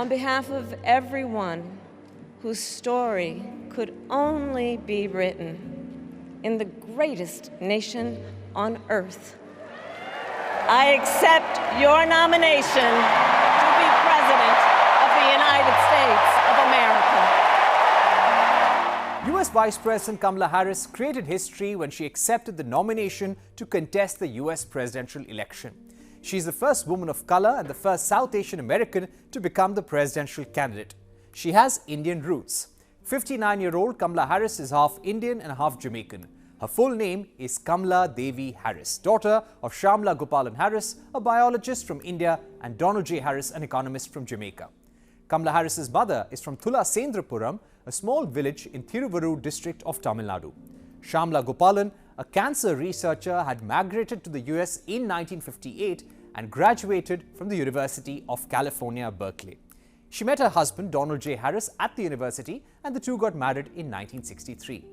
On behalf of everyone whose story could only be written in the greatest nation on earth, I accept your nomination to be President of the United States of America. U.S. Vice President Kamala Harris created history when she accepted the nomination to contest the U.S. presidential election. She's the first woman of color and the first South Asian American to become the presidential candidate. She has Indian roots. 59-year-old Kamala Harris is half Indian and half Jamaican. Her full name is Kamala Devi Harris, daughter of Shyamala Gopalan Harris, a biologist from India, and Donald J. Harris, an economist from Jamaica. Kamala Harris's mother is from Thulasendrapuram, a small village in Thiruvarur district of Tamil Nadu. Shyamala Gopalan, a cancer researcher, had migrated to the US in 1958 and graduated from the University of California, Berkeley. She met her husband, Donald J. Harris, at the university, and the two got married in 1963.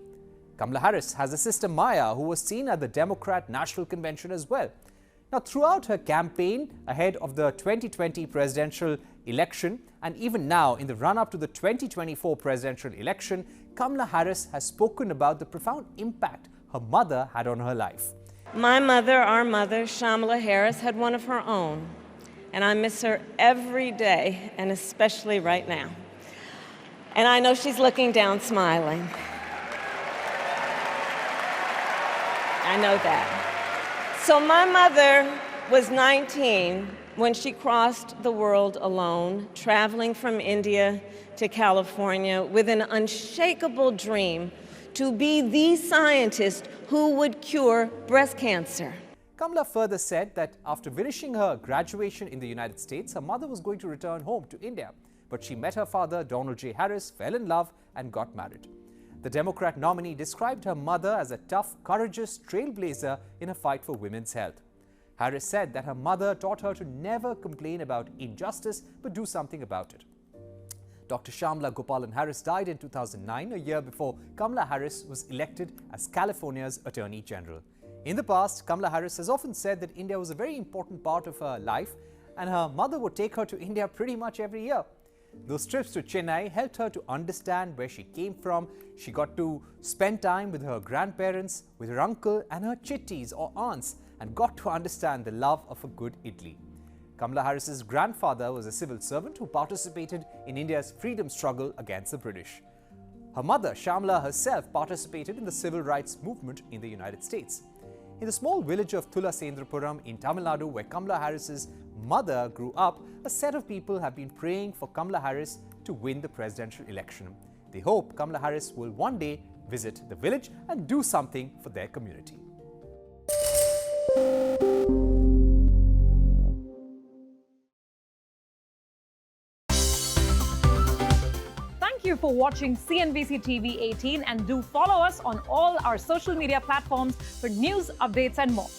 Kamala Harris has a sister, Maya, who was seen at the Democrat National Convention as well. Now, throughout her campaign ahead of the 2020 presidential election and even now in the run-up to the 2024 presidential election, Kamala Harris has spoken about the profound impact her mother had on her life. My mother, our mother, Shyamala Harris, had one of her own, and I miss her every day, and especially right now. And I know she's looking down smiling. I know that. So my mother was 19 when she crossed the world alone, traveling from India to California with an unshakable dream to be the scientist who would cure breast cancer. Kamala further said that after finishing her graduation in the United States, her mother was going to return home to India. But she met her father, Donald J. Harris, fell in love and got married. The Democrat nominee described her mother as a tough, courageous trailblazer in a fight for women's health. Harris said that her mother taught her to never complain about injustice but do something about it. Dr. Shyamala Gopalan Harris died in 2009, a year before Kamala Harris was elected as California's Attorney General. In the past, Kamala Harris has often said that India was a very important part of her life and her mother would take her to India pretty much every year. Those trips to Chennai helped her to understand where she came from. She got to spend time with her grandparents, with her uncle and her chitties or aunts, and got to understand the love of a good idli. Kamala Harris's grandfather was a civil servant who participated in India's freedom struggle against the British. Her mother, Shyamala, herself participated in the civil rights movement in the United States. In the small village of Thulasendrapuram in Tamil Nadu, where Kamala Harris's mother grew up, a set of people have been praying for Kamala Harris to win the presidential election. They hope Kamala Harris will one day visit the village and do something for their community. Thank you for watching CNBC TV 18 and do follow us on all our social media platforms for news, updates and more.